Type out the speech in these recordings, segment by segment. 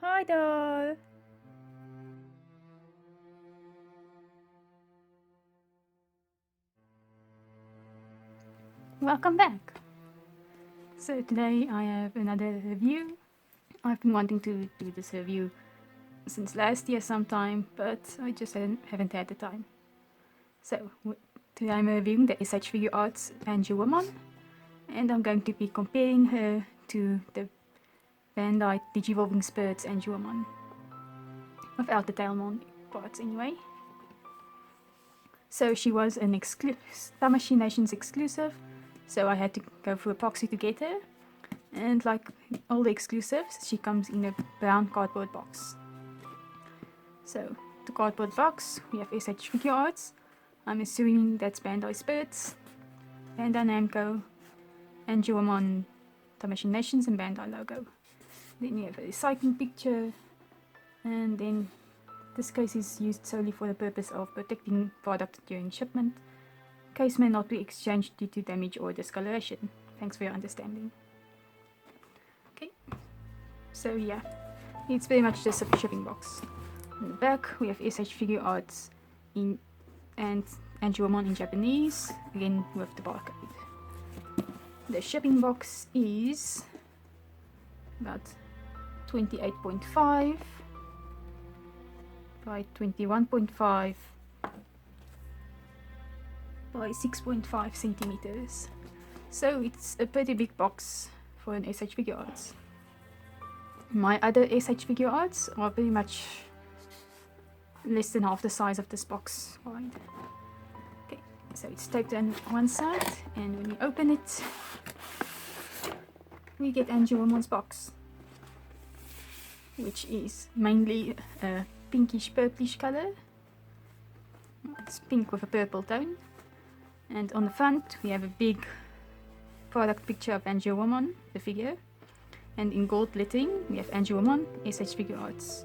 Hi doll! Welcome back! So today I have another review. I've been wanting to do this review since last year sometime, but I just haven't had the time. So today I'm reviewing the S.H.Figuarts Angewomon, and I'm going to be comparing her to the Bandai Digivolving S.H.Figuarts Angewomon. Without the Tailmon parts anyway. So she was an Tamashii Nations exclusive, so I had to go through a proxy to get her. And like all the exclusives, she comes in a brown cardboard box. So, the cardboard box, we have S.H.Figuarts. I'm assuming that's Bandai Spirits, Bandai Namco, Angewomon, Tamashii Nations, and Bandai logo. Then we have a recycling picture, and then this case is used solely for the purpose of protecting product during shipment. Case may not be exchanged due to damage or discoloration. Thanks for your understanding. Okay, so yeah, it's very much just a shipping box. In the back, we have S.H.Figuarts in and Angewomon in Japanese, again with the barcode. The shipping box is about 28.5 by 21.5 by 6.5 centimeters. So it's a pretty big box for an S.H.Figuarts. My other S.H.Figuarts are pretty much less than half the size of this box wide. Okay, so it's taped on one side, and when you open it, we get Angewomon's box, which is mainly a pinkish purplish color. It's pink with a purple tone. And on the front we have a big product picture of Angewomon, the figure. And in gold lettering we have Angewomon, S.H.Figuarts,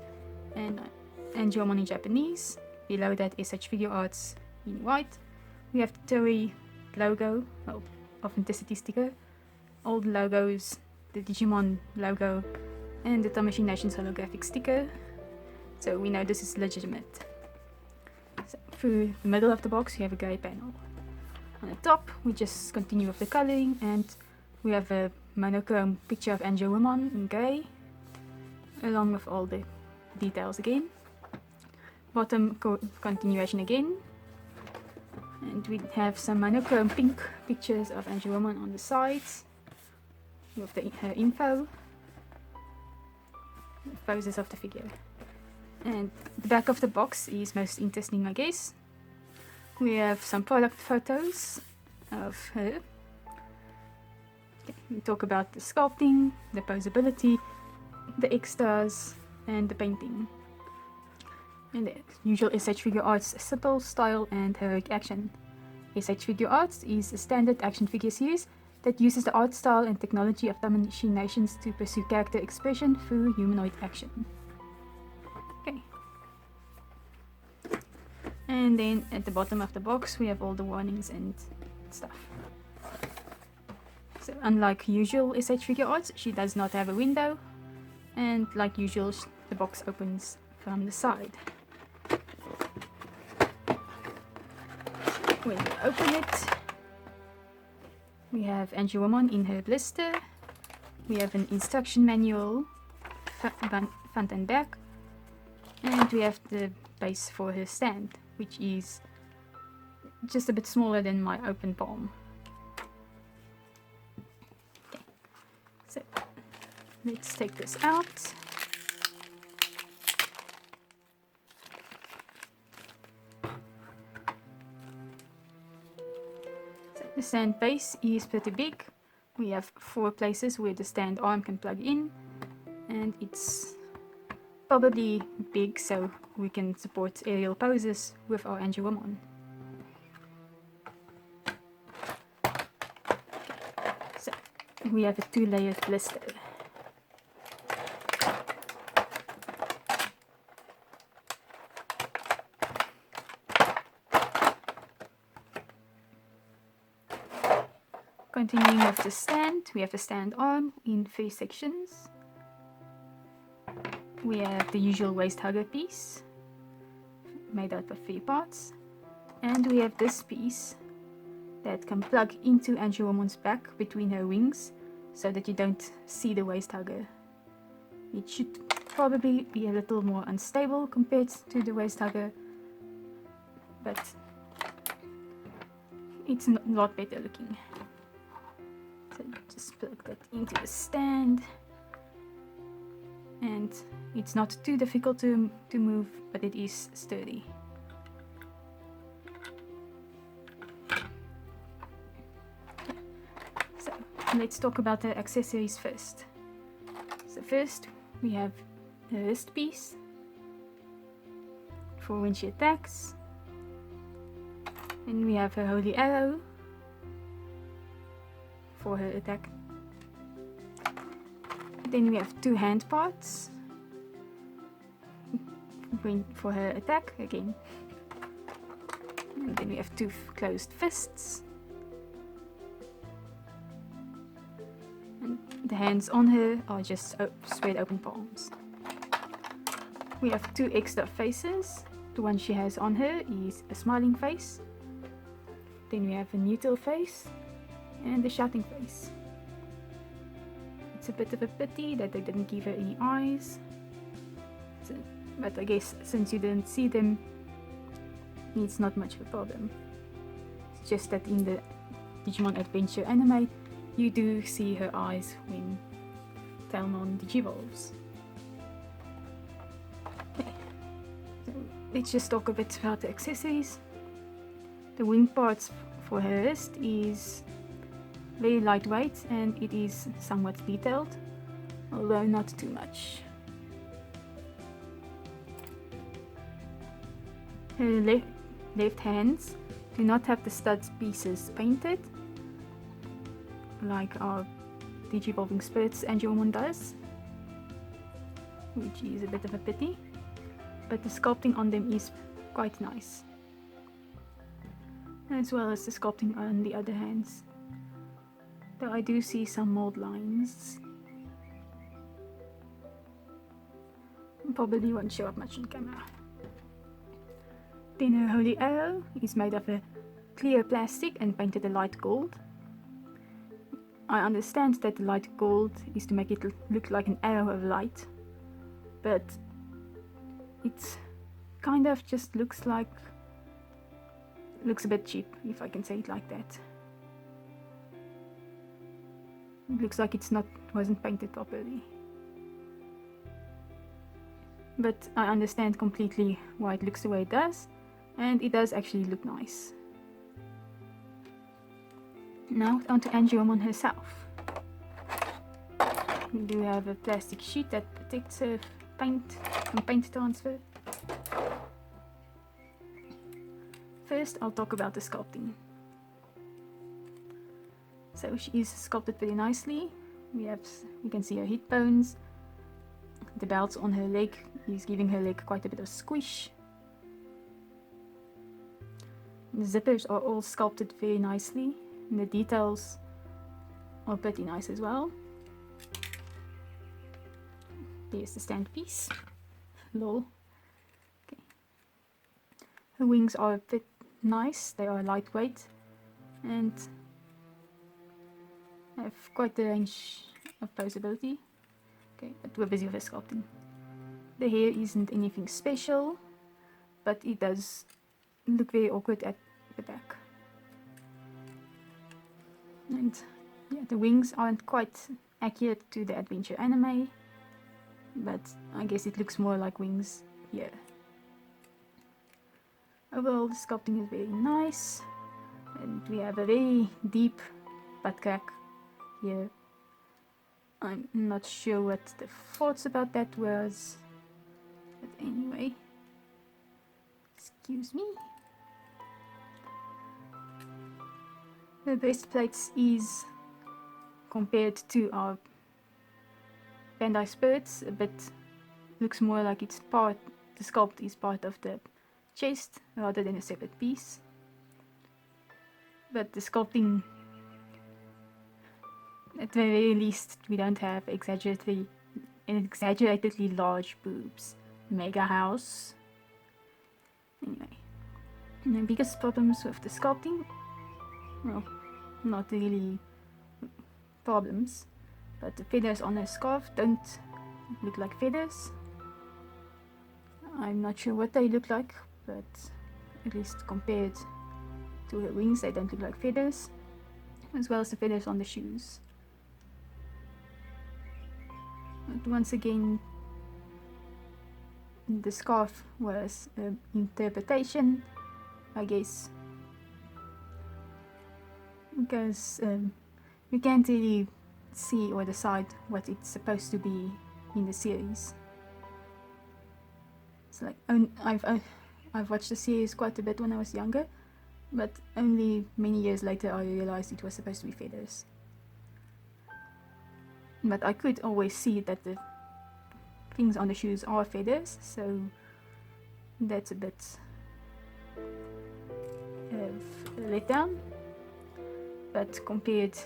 and Angewomon in Japanese. Below that S.H.Figuarts in white. We have the Toei logo, well, authenticity sticker, all the logos, the Digimon logo, and the Tamashii Nations holographic sticker. So we know this is legitimate. So through the middle of the box we have a grey panel. On the top we just continue with the colouring, and we have a monochrome picture of Angewomon in grey, along with all the details again. Bottom continuation again, and we have some monochrome pink pictures of Angewomon on the sides with her info, poses of the figure. And the back of the box is most interesting, I guess. We have some product photos of her. Okay, we talk about the sculpting, the posability, the extras, and the painting. And the usual S.H.Figuarts simple style and heroic action. S.H.Figuarts is a standard action figure series that uses the art style and technology of Tamashii Nations to pursue character expression through humanoid action. Okay. And then at the bottom of the box we have all the warnings and stuff. So unlike usual S.H.Figuarts, she does not have a window, and like usual the box opens from the side. When we open it, we have Angewomon in her blister. We have an instruction manual, front and back, and we have the base for her stand, which is just a bit smaller than my open palm. Okay, so let's take this out. The stand base is pretty big. We have 4 places where the stand arm can plug in, and it's probably big so we can support aerial poses with our Angewomon. So we have a 2-layered blister. Continuing with the stand, we have the stand arm in 3 sections. we have the usual waist hugger piece made out of 3 parts, and we have this piece that can plug into Angewomon's back between her wings so that you don't see the waist hugger. It should probably be a little more unstable compared to the waist hugger, but it's a lot better looking. So just plug that into the stand, and it's not too difficult to move, but it is sturdy. So let's talk about the accessories first. So first we have a wrist piece for when she attacks, and we have her holy arrow for her attack. Then we have 2 hand parts for her attack again, and then we have 2 closed fists, and the hands on her are just spread open palms. We have 2 extra faces. The one she has on her is a smiling face, then we have a neutral face and a shouting face. It's a bit of a pity that they didn't give her any eyes, so, but I guess since you didn't see them, it's not much of a problem. It's just that in the Digimon Adventure anime, you do see her eyes when Talmon digivolves. Okay, so let's just talk a bit about the accessories. The wing parts for her wrist is very lightweight, and it is somewhat detailed, although not too much. Her left hands do not have the studs pieces painted like our Digivolving S.H.Figuarts Angewomon does, which is a bit of a pity, but the sculpting on them is quite nice, as well as the sculpting on the other hands, though I do see some mold lines. Probably won't show up much on camera. Then her holy arrow is made of a clear plastic and painted a light gold. I understand that the light gold is to make it look like an arrow of light, but it kind of just looks a bit cheap, if I can say it like that. It looks like wasn't painted properly. But I understand completely why it looks the way it does, and it does actually look nice. Now onto Angewomon herself. We do have a plastic sheet that protects her from paint transfer. First, I'll talk about the sculpting. So she is sculpted very nicely. We can see her hip bones. The belts on her leg is giving her leg quite a bit of squish. The zippers are all sculpted very nicely, and the details are pretty nice as well. There's the stand piece. Lol. Okay. Her wings are a bit nice. They are lightweight and have quite the range of posability. Okay, but we're busy with the sculpting. The hair isn't anything special, but it does look very awkward at the back. And yeah, the wings aren't quite accurate to the adventure anime, but I guess it looks more like wings here. Overall, the sculpting is very nice, and we have a very deep butt crack here. I'm not sure what the thoughts about that was, but anyway, excuse me. The breastplates is, compared to our Bandai S.H.Figuarts, a bit looks more like the sculpt is part of the chest rather than a separate piece. But the sculpting, at the very least, we don't have exaggeratedly exaggeratedly large boobs. Mega house. Anyway, the biggest problems with the sculpting, well, not really problems, but the feathers on her scarf don't look like feathers. I'm not sure what they look like, but at least compared to her wings, they don't look like feathers, as well as the feathers on the shoes. But once again, the scarf was an interpretation, I guess, because we can't really see or decide what it's supposed to be in the series. It's like I've watched the series quite a bit when I was younger, but only many years later I realized it was supposed to be feathers. But I could always see that the things on the shoes are feathers, so that's a bit of a letdown. But compared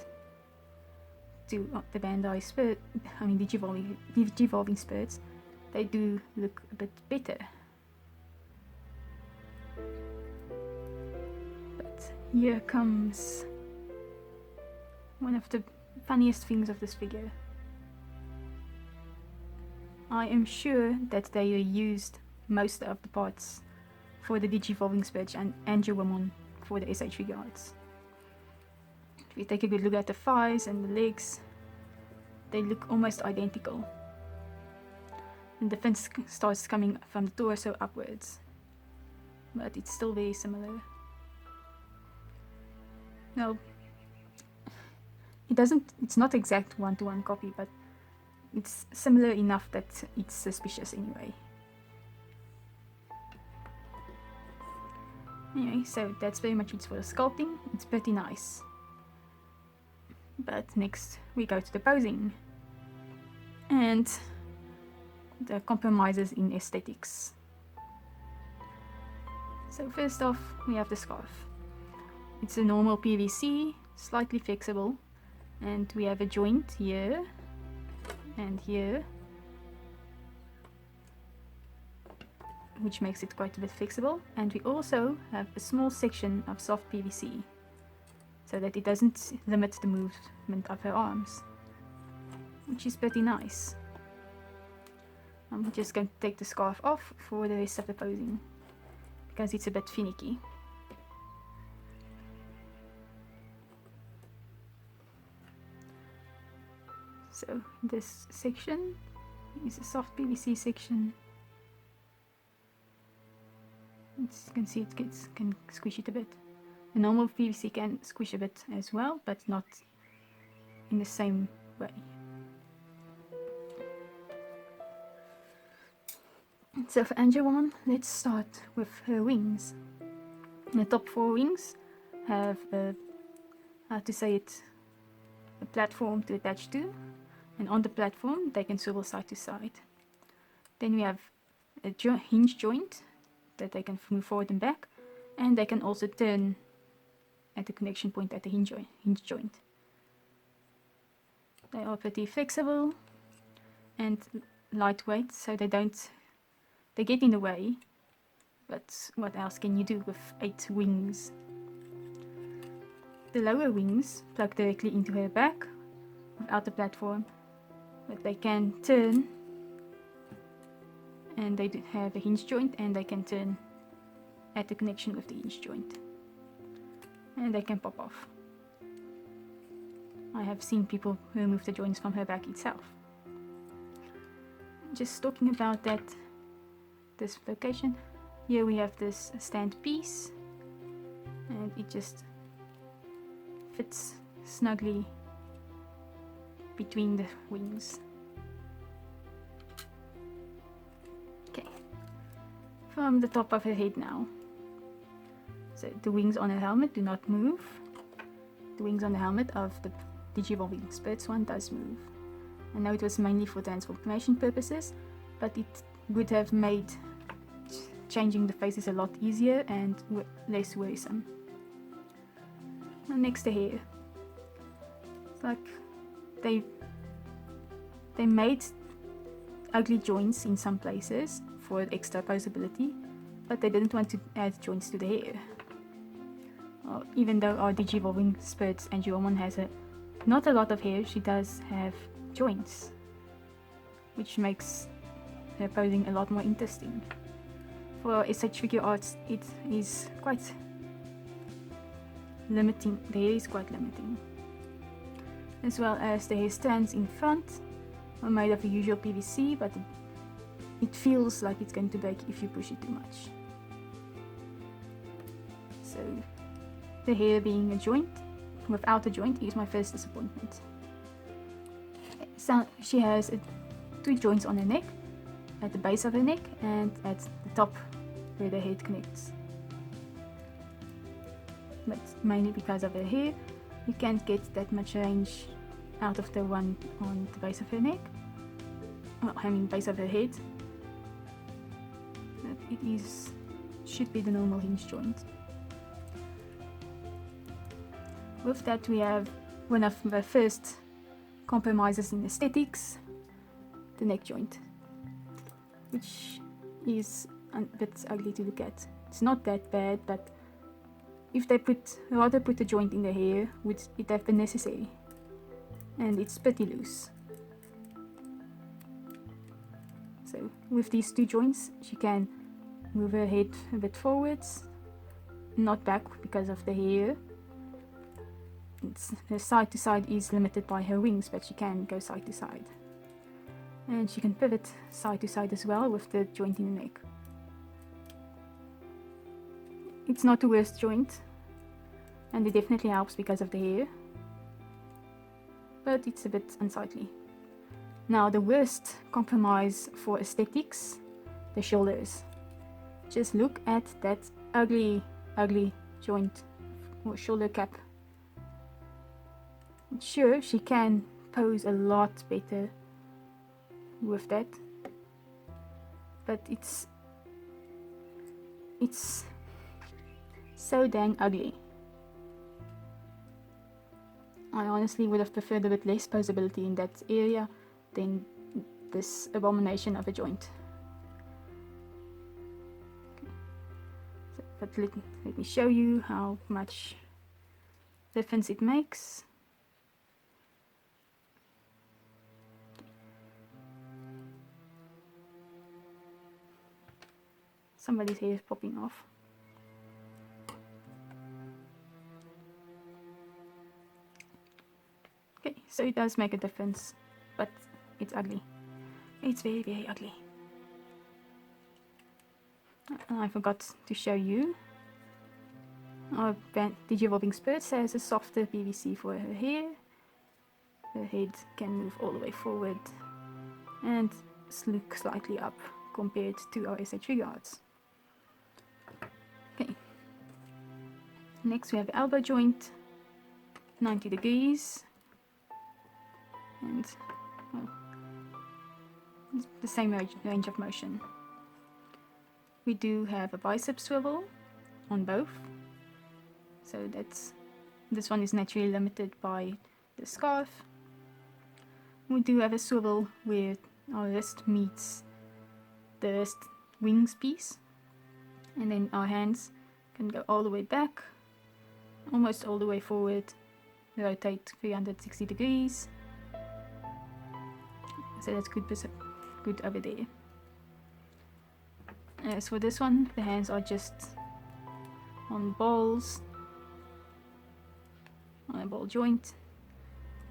to the Bandai Spirit, I mean Digivolving Spirits, they do look a bit better. But here comes one of the funniest things of this figure. I am sure that they reused most of the parts for the Digivolving Spirits and Angewomon for the S.H.Figuarts. If you take a good look at the thighs and the legs, they look almost identical. And the fin starts coming from the torso upwards, but it's still very similar. Now, it's not exact one-to-one copy, but it's similar enough that it's suspicious anyway. Anyway, so that's very much it for the sculpting. It's pretty nice. But next we go to the posing and the compromises in aesthetics. So first off, we have the scarf. It's a normal PVC, slightly flexible, and we have a joint here and here, which makes it quite a bit flexible, and we also have a small section of soft PVC so that it doesn't limit the movement of her arms, which is pretty nice. I'm just going to take the scarf off for the rest of the posing because it's a bit finicky. So this section is a soft PVC section. You can see it can squish it a bit. A normal PVC can squish a bit as well, but not in the same way. So for Angewomon, let's start with her wings. The top 4 wings have a platform to attach to, and on the platform they can swivel side to side. Then we have a hinge joint that they can move forward and back, and they can also turn at the connection point at the hinge joint. They are pretty flexible and lightweight, so they get in the way, but what else can you do with 8 wings? The lower wings plug directly into her back without the platform, but they can turn, and they do have a hinge joint, and they can turn at the connection with the hinge joint, and they can pop off. I have seen people remove the joints from her back itself. Just talking about this location, here we have this stand piece, and it just fits snugly between the wings. Okay, from the top of her head now. So the wings on her helmet do not move. The wings on the helmet of the Digivolving Spirits one does move. I know it was mainly for transformation purposes, but it would have made changing the faces a lot easier and less worrisome. Now next to hair. It's like they made ugly joints in some places for extra posability, but they didn't want to add joints to the hair. Even though our s.H.Figuarts Angewomon has not a lot of hair, she does have joints, which makes her posing a lot more interesting. For S.H.Figuarts, it is quite limiting. The hair is quite limiting, as well as the hair strands in front are made of the usual PVC, but it feels like it's going to break if you push it too much. So the hair being a joint without a joint is my first disappointment. So she has 2 joints on her neck, at the base of her neck and at the top where the head connects. But mainly because of her hair, you can't get that much range out of the one on the base of her neck. Well, I mean base of her head. But it should be the normal hinge joint. With that, we have one of the first compromises in aesthetics, the neck joint, which is a bit ugly to look at. It's not that bad, but if they rather put a joint in the hair, would it have been necessary? And it's pretty loose. So with these 2 joints, she can move her head a bit forwards, not back because of the hair. Her side to side is limited by her wings, but she can go side to side. And she can pivot side to side as well with the joint in the neck. It's not the worst joint, and it definitely helps because of the hair, but it's a bit unsightly. Now the worst compromise for aesthetics, the shoulders. Just look at that ugly joint or shoulder cap. Sure, she can pose a lot better with that, but it's so dang ugly. I honestly would have preferred a bit less posability in that area than this abomination of a joint. So, but let me show you how much difference it makes. Somebody's hair is popping off. Okay, so it does make a difference, but it's ugly. It's very, very ugly. I forgot to show you. Our s.H.Figuarts has a softer PVC for her hair. Her head can move all the way forward and look slightly up compared to our S.H.Figuarts. Okay. Next we have the elbow joint, 90 degrees. And well, it's the same range of motion. We do have a bicep swivel on both, so this one is naturally limited by the scarf. We do have a swivel where our wrist meets the wrist wings piece, and then our hands can go all the way back, almost all the way forward, rotate 360 degrees. So that's good over there. As for this one, the hands are just on balls, on a ball joint,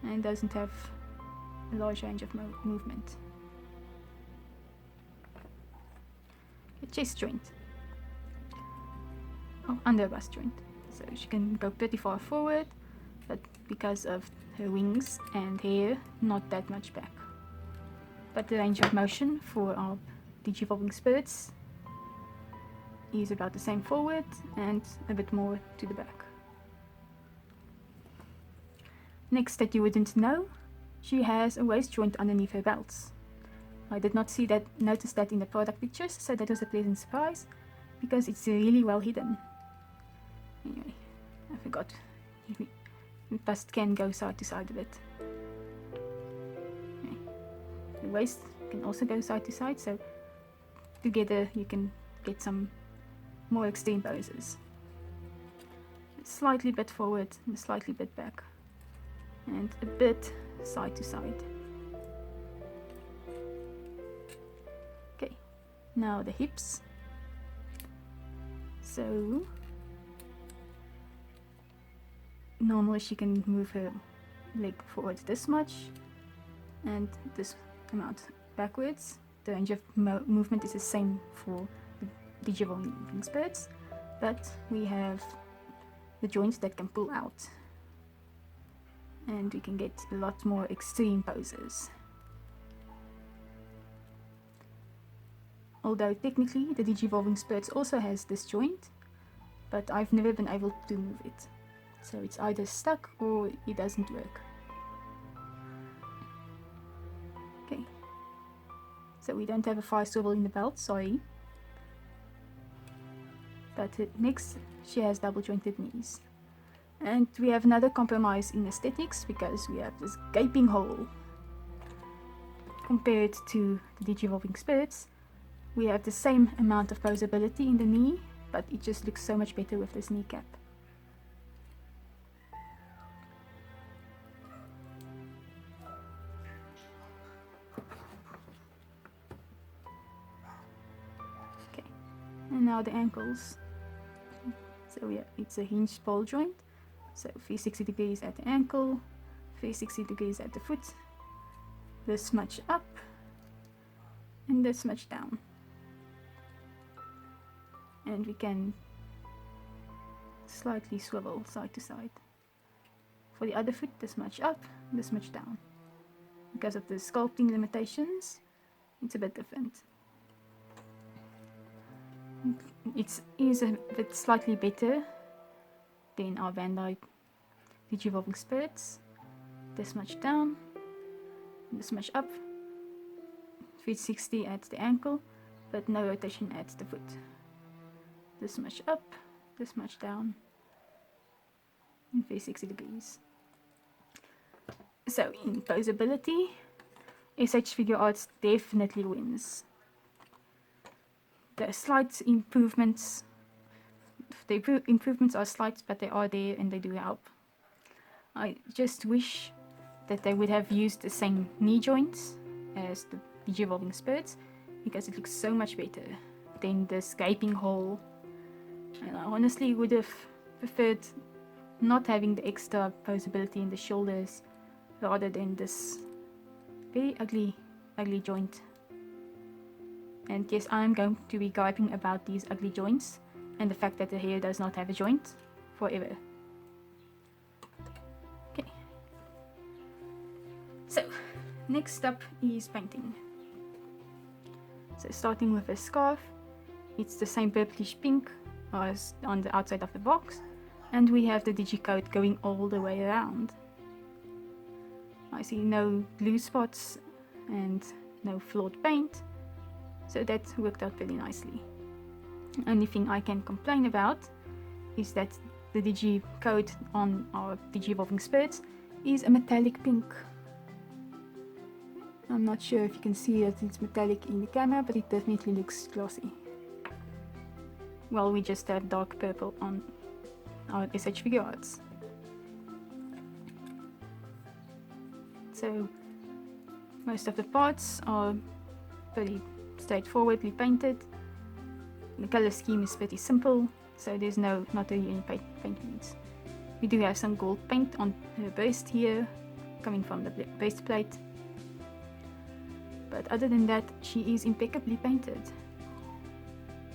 and doesn't have a large range of movement. A chest joint, under bust joint. So she can go pretty far forward, but because of her wings and hair, not that much back. But the range of motion for our s.H.Figuarts is about the same forward and a bit more to the back. Next, that you wouldn't know, she has a waist joint underneath her belts. I did not notice that in the product pictures, so that was a pleasant surprise because it's really well hidden. Anyway, I forgot. The bust can go side to side a bit. Okay. The waist can also go side to side, so together you can get some more extreme poses. Slightly bit forward and slightly bit back, and a bit side to side. Okay, now the hips. So normally she can move her leg forward this much and this amount backwards. The range of movement is the same for the Angewomon spirits, but we have the joints that can pull out, and we can get a lot more extreme poses. Although technically the Digivolving Spirits also has this joint, but I've never been able to move it. So it's either stuck or it doesn't work. Okay, so we don't have a 5 swivel in the belt, sorry. But next she has double jointed knees. And we have another compromise in aesthetics because we have this gaping hole. Compared to the Digivolving Spirits, we have the same amount of posability in the knee, but it just looks so much better with this kneecap. Okay, and now the ankles. So yeah, it's a hinged ball joint. So 360 degrees at the ankle, 360 degrees at the foot, this much up, and this much down. And we can slightly swivel side to side. For the other foot, this much up, this much down. Because of the sculpting limitations, it's a bit different. It is a bit slightly better than our Van Dyke Digivolving Spirits. This much down, this much up, 360 at the ankle, but no rotation at the foot. This much up, this much down, and 360 degrees. So in posability, S.H.Figuarts definitely wins. The slight improvements, the improvements are slight, but they are there and they do help. I just wish that they would have used the same knee joints as the Digivolving Spirits, because it looks so much better than this gaping hole. And I honestly would have preferred not having the extra posability in the shoulders rather than this very ugly joint. And yes, I am going to be griping about these ugly joints and the fact that the hair does not have a joint forever. Okay. So, next up is painting. So starting with a scarf, it's the same purplish pink as on the outside of the box, and we have the digicoat going all the way around. I see no glue spots and no flawed paint, so that worked out very nicely. The only thing I can complain about is that the digicoat on our Digivolving Spirits is a metallic pink. I'm not sure if you can see that it's metallic in the camera, but it definitely looks glossy. Well, we just have dark purple on our S.H.Figuarts. So most of the parts are pretty straightforwardly painted. The color scheme is pretty simple, so there's not really any paint needs. We do have some gold paint on her breast here, coming from the breastplate. But other than that, she is impeccably painted.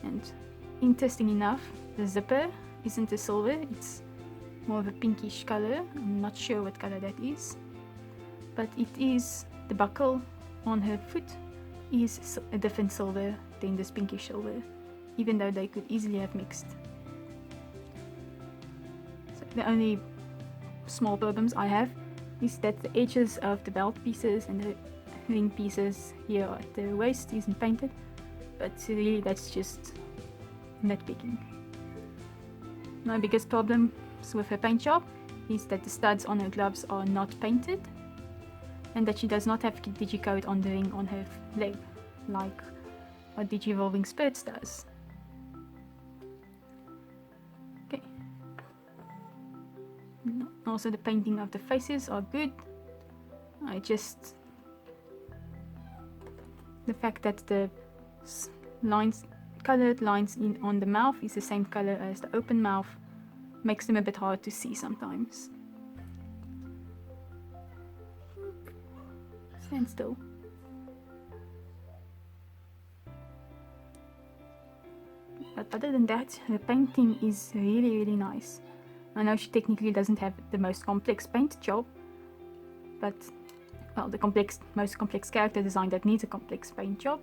And interesting enough, the zipper isn't a silver, it's more of a pinkish color. I'm not sure what color that is. But it is, the buckle on her foot is a different silver than this pinkish silver, even though they could easily have mixed. So the only small problems I have is that the edges of the belt pieces and the ring pieces here at the waist isn't painted, but really that's just nitpicking. My biggest problem with her paint job is that the studs on her gloves are not painted, and that she does not have digicoat on the ring on her leg, like what Digi-Evolving Spirits does. Okay. Also the painting of the faces are good. The fact that the colored lines on the mouth is the same color as the open mouth makes them a bit hard to see sometimes. Stand still. But other than that, her painting is really, really nice. I know she technically doesn't have the most complex paint job, but, well, the most complex character design that needs a complex paint job,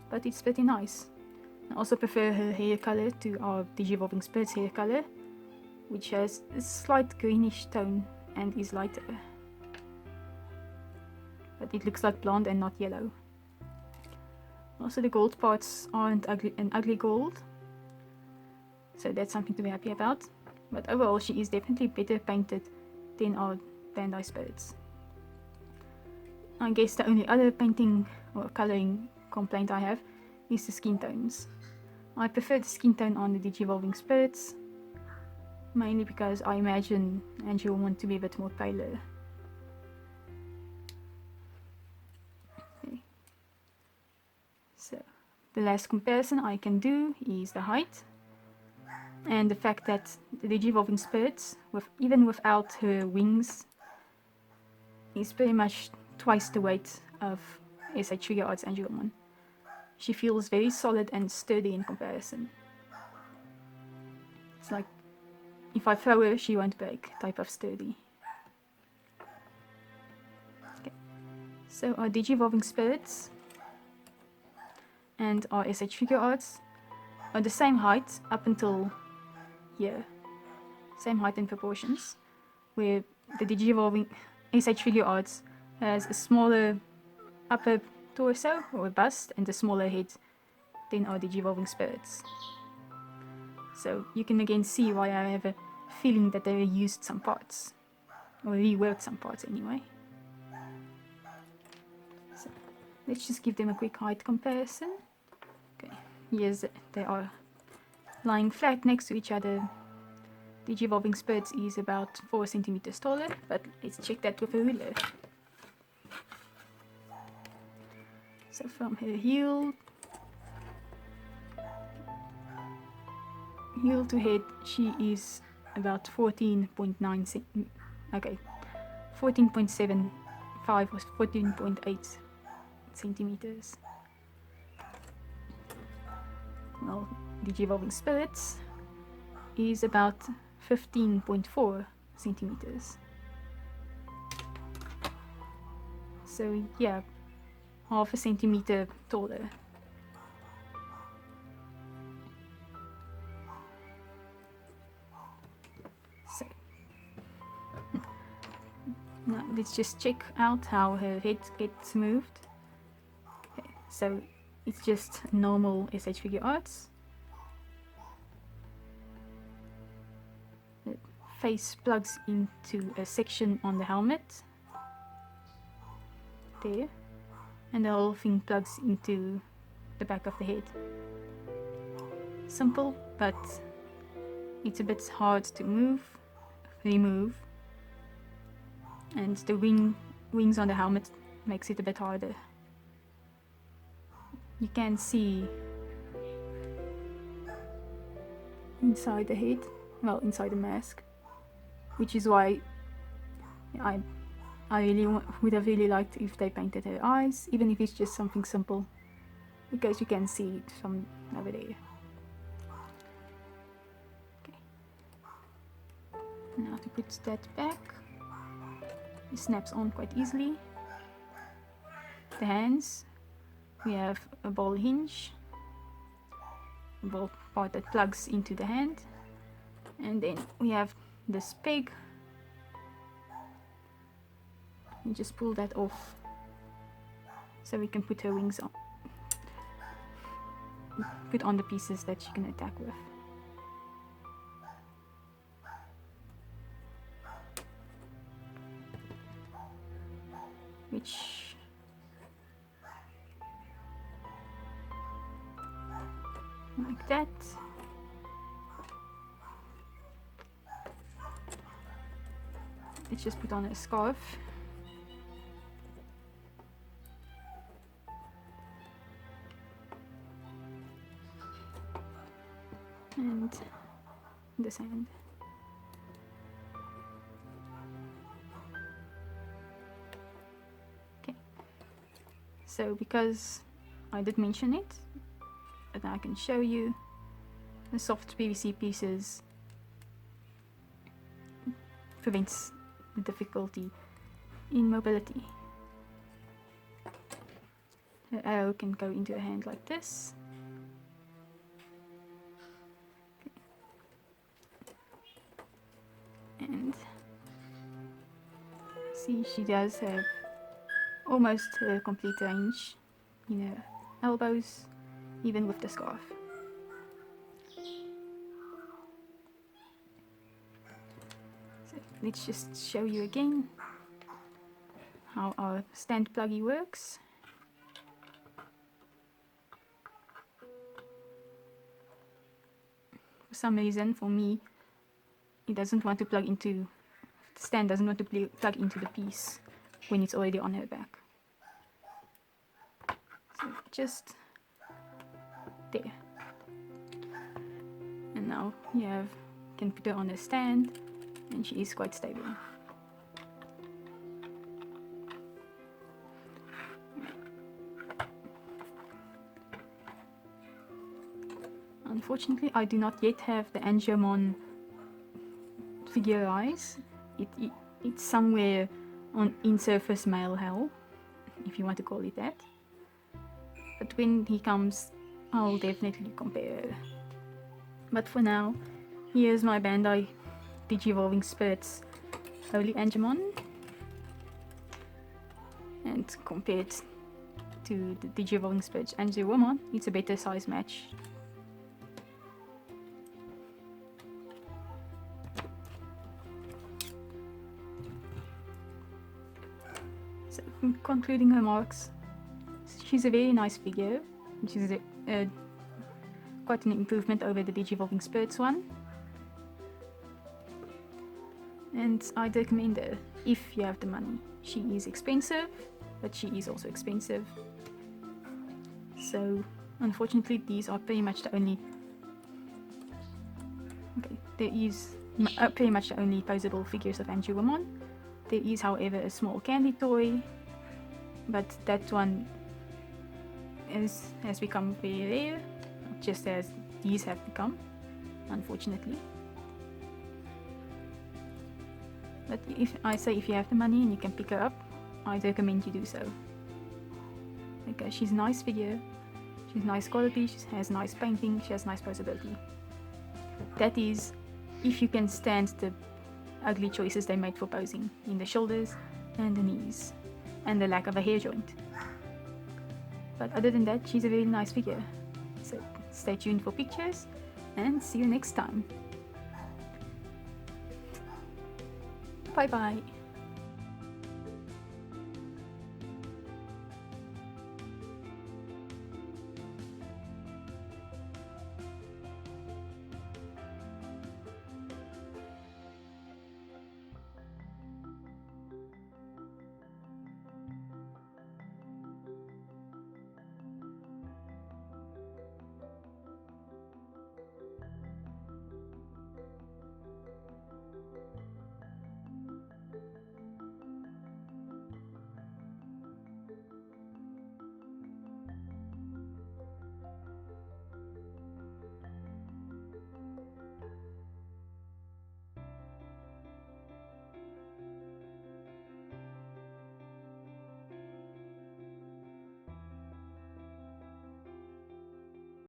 but it's pretty nice. I also prefer her hair color to our Digi-Evolving Spirits hair color, which has a slight greenish tone and is lighter. But it looks like blonde and not yellow. Also the gold parts aren't an ugly gold, so that's something to be happy about. But overall she is definitely better painted than our Bandai Spirits. I guess the only other painting or coloring complaint I have is the skin tones. I prefer the skin tone on the Digi-Evolving Spirits, mainly because I imagine Angewomon to be a bit more paler. Okay. So the last comparison I can do is the height, and the fact that the Digi-Evolving Spirits, even without her wings, is pretty much twice the weight of S.H.Figuarts Angewomon. She feels very solid and sturdy in comparison. It's like, if I throw her, she won't break type of sturdy. Okay. So our Digi-Evolving Spirits and our S.H.Figuarts are the same height up until here. Same height and proportions, where the Digi-Evolving S.H.Figuarts has a smaller upper torso or bust and a smaller head than our Digi-Evolving Spirits. So you can again see why I have a feeling that they reused some parts, or reworked some parts anyway. So let's just give them a quick height comparison. Okay, here's they are lying flat next to each other. Digi-Evolving Spirits is about 4 centimeters taller, but let's check that with a ruler. So from her heel to head, she is about 14.9 okay, 14.75 or 14.8 centimeters. Well, Digi-Evolving Spirits is about 15.4 centimeters. So yeah, half a centimeter taller. So now let's just check out how her head gets moved. Okay, so it's just normal S.H.Figuarts. The face plugs into a section on the helmet. There. And the whole thing plugs into the back of the head. Simple, but it's a bit hard to remove, and the wings on the helmet makes it a bit harder. You can see inside the head, well, inside the mask, which is why I really would have really liked if they painted her eyes, even if it's just something simple, because you can see it from over there. Okay. Now to put that back, it snaps on quite easily. The hands, we have a ball hinge, a ball part that plugs into the hand, and then we have this peg. You just pull that off so we can put her wings on. Put on the pieces that she can attack with. Which like that. Let's just put on a scarf. And this hand. Okay, so because I did mention it, but now I can show you the soft PVC pieces prevents the difficulty in mobility. The arrow can go into a hand like this. And see, she does have almost a complete range in her elbows, even with the scarf. So let's just show you again how our stand pluggy works. For some reason, for me, it doesn't want to plug into, the stand doesn't want to plug into the piece when it's already on her back. So just there. And now you can put her on a stand, and she is quite stable. Unfortunately, I do not yet have the Angewomon figure eyes. It's somewhere in surface male hell, if you want to call it that. But when he comes, I'll definitely compare. But for now, here's my Bandai Digivolving Spirits Holy Angewomon, and compared to the Digivolving Spirits Angewomon, it's a better size match. So, concluding remarks, she's a very nice figure. She's quite an improvement over the Digivolving Spirits one. And I'd recommend her if you have the money. She is expensive, but she is also expensive. So, unfortunately, these are pretty much the only... Okay, there is pretty much the only posable figures of Angewomon. There is, however, a small candy toy, but that one has become very rare, just as these have become, unfortunately. But if you have the money and you can pick her up, I'd recommend you do so. Because she's a nice figure, she's nice quality, she has nice painting, she has nice posability. That is, if you can stand the ugly choices they made for posing in the shoulders and the knees, and the lack of a hair joint. But other than that, she's a very nice figure. So stay tuned for pictures, and see you next time. Bye bye.